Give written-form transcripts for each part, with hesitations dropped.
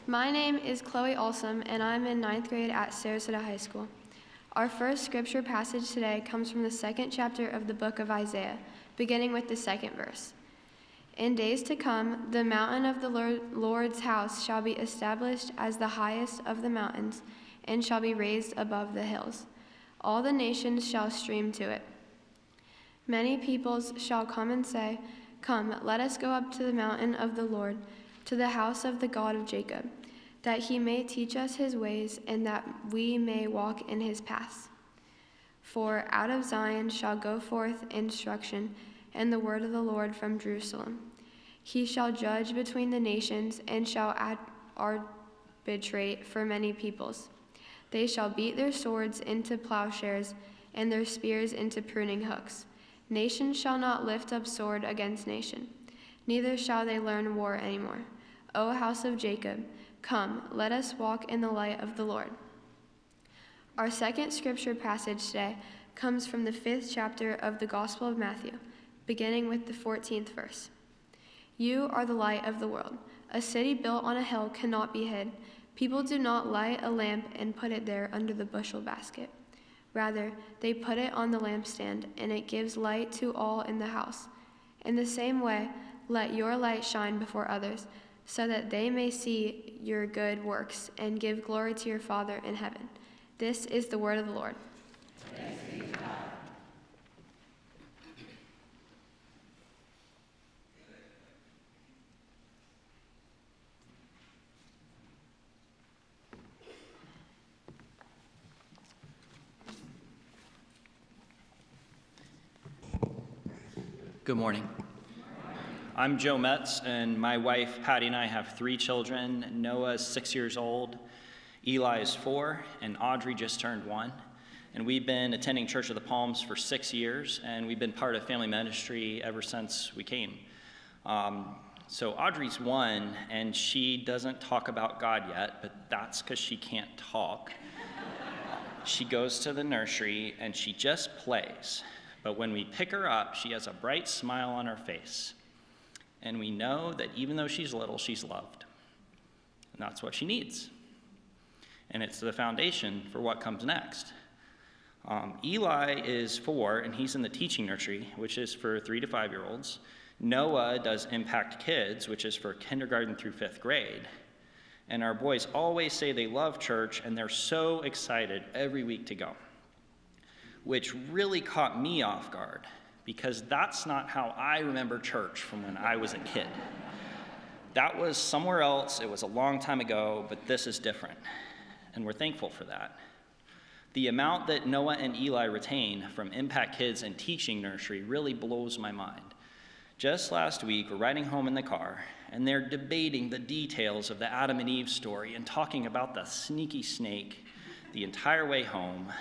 My name is Chloe Olsom, and I'm in 9th grade at Sarasota High School. Our first scripture passage today comes from the 2nd chapter of the book of Isaiah, beginning with the 2nd verse. In days to come, the mountain of the Lord's house shall be established as the highest of the mountains, and shall be raised above the hills. All the nations shall stream to it. Many peoples shall come and say, "Come, let us go up to the mountain of the Lord, to the house of the God of Jacob, that he may teach us his ways, and that we may walk in his paths. For out of Zion shall go forth instruction, and the word of the Lord from Jerusalem. He shall judge between the nations, and shall arbitrate for many peoples. They shall beat their swords into plowshares, and their spears into pruning hooks. Nation shall not lift up sword against nation, neither shall they learn war anymore. O house of Jacob, come, let us walk in the light of the Lord." Our second scripture passage today comes from the 5th chapter of the Gospel of Matthew, beginning with the 14th verse. "You are the light of the world. A city built on a hill cannot be hid. People do not light a lamp and put it there under the bushel basket. Rather, they put it on the lampstand, and it gives light to all in the house. In the same way, let your light shine before others, so that they may see your good works and give glory to your Father in heaven." This is the word of the Lord. Thanks be to God. Good morning. I'm Joe Metz, and my wife Patty and I have 3 children. Noah is 6 years old, Eli is 4, and Audrey just turned 1. And we've been attending Church of the Palms for 6 years, and we've been part of family ministry ever since we came. So Audrey's 1, and she doesn't talk about God yet, but that's because she can't talk. She goes to the nursery, and she just plays. But when we pick her up, she has a bright smile on her face. And we know that even though she's little, she's loved. And that's what she needs. And it's the foundation for what comes next. Eli is 4, and he's in the teaching nursery, which is for 3 to 5-year-olds. Noah does Impact Kids, which is for kindergarten through 5th grade. And our boys always say they love church, and they're so excited every week to go, which really caught me off guard, because that's not how I remember church from when I was a kid. That was somewhere else, it was a long time ago, but this is different, and we're thankful for that. The amount that Noah and Eli retain from Impact Kids and teaching nursery really blows my mind. Just last week, we're riding home in the car, and they're debating the details of the Adam and Eve story and talking about the sneaky snake the entire way home.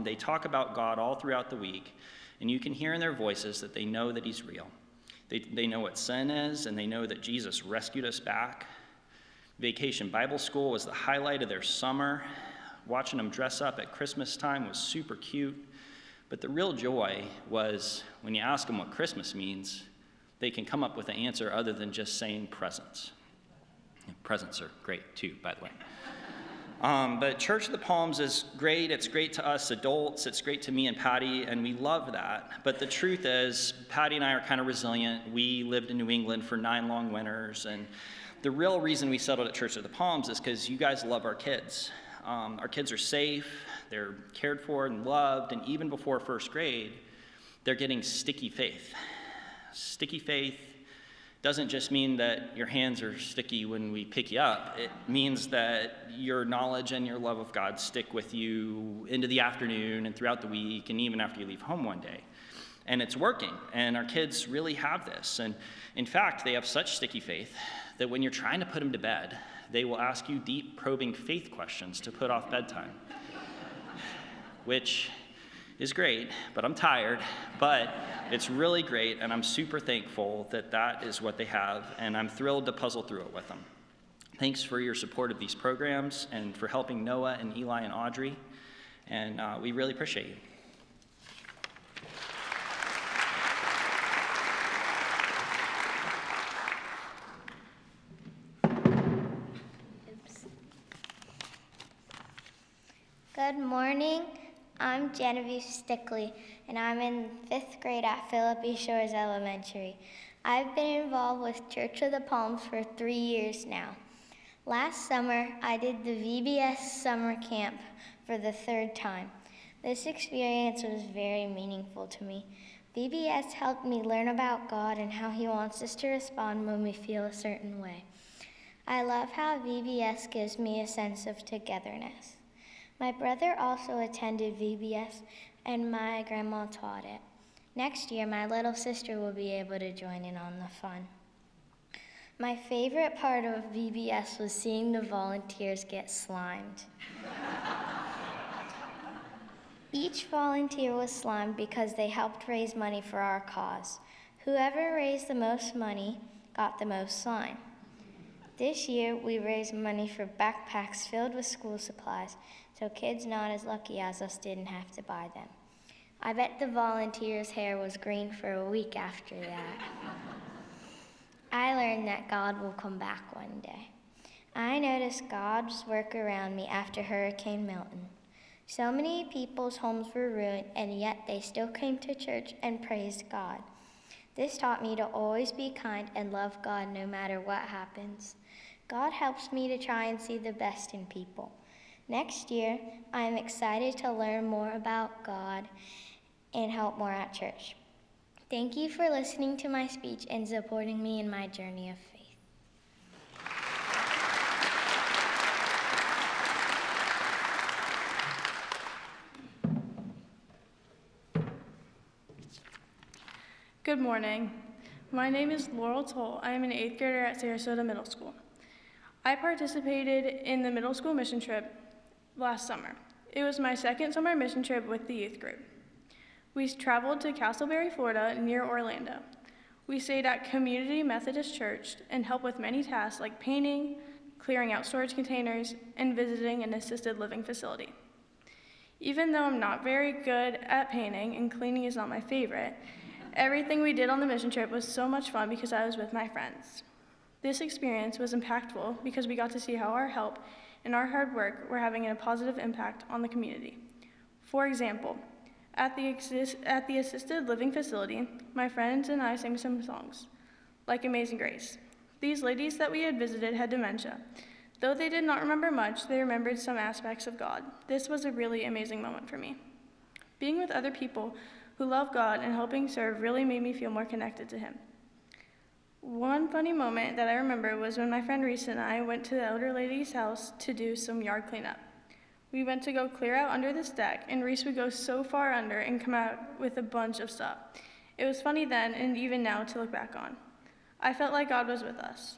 They talk about God all throughout the week, and you can hear in their voices that they know that he's real. They know what sin is, and they know that Jesus rescued us back. Vacation Bible School was the highlight of their summer. Watching them dress up at Christmas time was super cute. But the real joy was when you ask them what Christmas means, they can come up with an answer other than just saying presents. Presents are great too, by the way. But Church of the Palms is great. It's great to us adults. It's great to me and Patty, and we love that. But the truth is, Patty and I are kind of resilient. We lived in New England for 9 long winters, and the real reason we settled at Church of the Palms is because you guys love our kids. Our kids are safe, they're cared for and loved, and even before 1st grade, they're getting sticky faith. Sticky faith doesn't just mean that your hands are sticky when we pick you up. It means that your knowledge and your love of God stick with you into the afternoon and throughout the week and even after you leave home one day. And it's working, and our kids really have this. And in fact, they have such sticky faith that when you're trying to put them to bed, they will ask you deep, probing faith questions to put off bedtime, which is great, but I'm tired. But it's really great, and I'm super thankful that that is what they have, and I'm thrilled to puzzle through it with them. Thanks for your support of these programs and for helping Noah and Eli and Audrey, and we really appreciate you. In Good morning. I'm Genevieve Stickley, and I'm in 5th grade at Philip E. Shores Elementary. I've been involved with Church of the Palms for 3 years now. Last summer, I did the VBS summer camp for the 3rd time. This experience was very meaningful to me. VBS helped me learn about God and how He wants us to respond when we feel a certain way. I love how VBS gives me a sense of togetherness. My brother also attended VBS, and my grandma taught it. Next year, my little sister will be able to join in on the fun. My favorite part of VBS was seeing the volunteers get slimed. Each volunteer was slimed because they helped raise money for our cause. Whoever raised the most money got the most slime. This year, we raised money for backpacks filled with school supplies, so kids not as lucky as us didn't have to buy them. I bet the volunteers' hair was green for a week after that. I learned that God will come back one day. I noticed God's work around me after Hurricane Milton. So many people's homes were ruined, and yet they still came to church and praised God. This taught me to always be kind and love God no matter what happens. God helps me to try and see the best in people. Next year, I am excited to learn more about God and help more at church. Thank you for listening to my speech and supporting me in my journey of faith. Good morning. My name is Laurel Toll. I am an 8th grader at Sarasota Middle School. I participated in the middle school mission trip last summer. It was my 2nd summer mission trip with the youth group. We traveled to Castleberry, Florida, near Orlando. We stayed at Community Methodist Church and helped with many tasks like painting, clearing out storage containers, and visiting an assisted living facility. Even though I'm not very good at painting and cleaning is not my favorite, everything we did on the mission trip was so much fun because I was with my friends. This experience was impactful because we got to see how our help and our hard work were having a positive impact on the community. For example, at the assisted living facility, my friends and I sang some songs, like Amazing Grace. These ladies that we had visited had dementia. Though they did not remember much, they remembered some aspects of God. This was a really amazing moment for me. Being with other people who love God and helping serve really made me feel more connected to Him. One funny moment that I remember was when my friend Reese and I went to the elder lady's house to do some yard cleanup. We went to go clear out under this deck, and Reese would go so far under and come out with a bunch of stuff. It was funny then and even now to look back on. I felt like God was with us.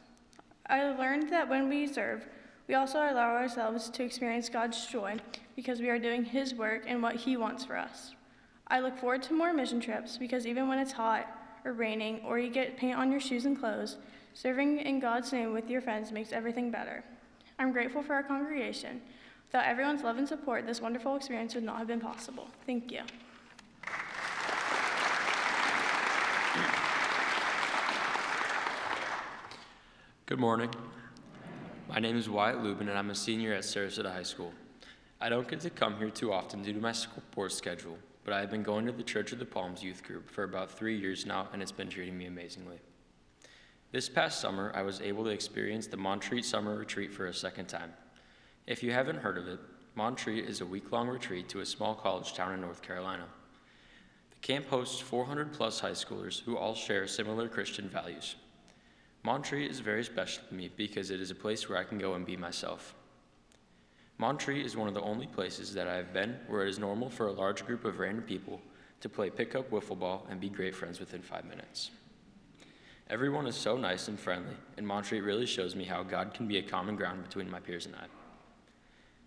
I learned that when we serve, we also allow ourselves to experience God's joy because we are doing His work and what He wants for us. I look forward to more mission trips because even when it's hot or raining or you get paint on your shoes and clothes, serving in God's name with your friends makes everything better. I'm grateful for our congregation. Without everyone's love and support, this wonderful experience would not have been possible. Thank you. Good morning. My name is Wyatt Lubin, and I'm a senior at Sarasota High School. I don't get to come here too often due to my sports schedule, but I have been going to the Church of the Palms youth group for about 3 years now, and it's been treating me amazingly. This past summer, I was able to experience the Montreat Summer Retreat for a second time. If you haven't heard of it, Montreat is a week-long retreat to a small college town in North Carolina. The camp hosts 400 plus high schoolers who all share similar Christian values. Montreat is very special to me because it is a place where I can go and be myself. Montreat is one of the only places that I have been where it is normal for a large group of random people to play pickup wiffle ball and be great friends within 5 minutes. Everyone is so nice and friendly, and Montreat really shows me how God can be a common ground between my peers and I.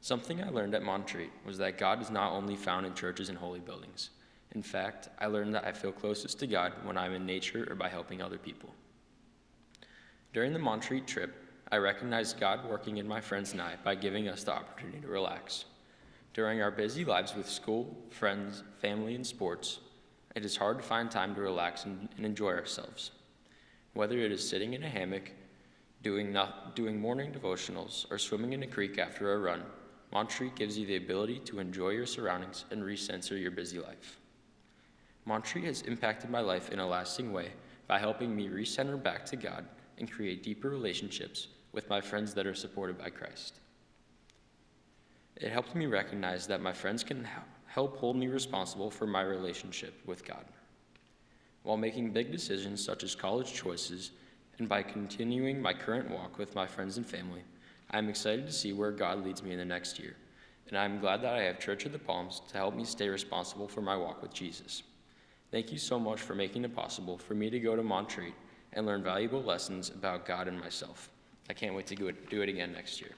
Something I learned at Montreat was that God is not only found in churches and holy buildings. In fact, I learned that I feel closest to God when I'm in nature or by helping other people. During the Montreat trip, I recognized God working in my friends and I by giving us the opportunity to relax. During our busy lives with school, friends, family, and sports, it is hard to find time to relax and enjoy ourselves. Whether it is sitting in a hammock, doing morning devotionals, or swimming in a creek after a run, Montreat gives you the ability to enjoy your surroundings and recenter your busy life. Montreat has impacted my life in a lasting way by helping me recenter back to God and create deeper relationships with my friends that are supported by Christ. It helped me recognize that my friends can help hold me responsible for my relationship with God. While making big decisions such as college choices and by continuing my current walk with my friends and family, I am excited to see where God leads me in the next year, and I am glad that I have Church of the Palms to help me stay responsible for my walk with Jesus. Thank you so much for making it possible for me to go to Montreat and learn valuable lessons about God and myself. I can't wait to do it again next year.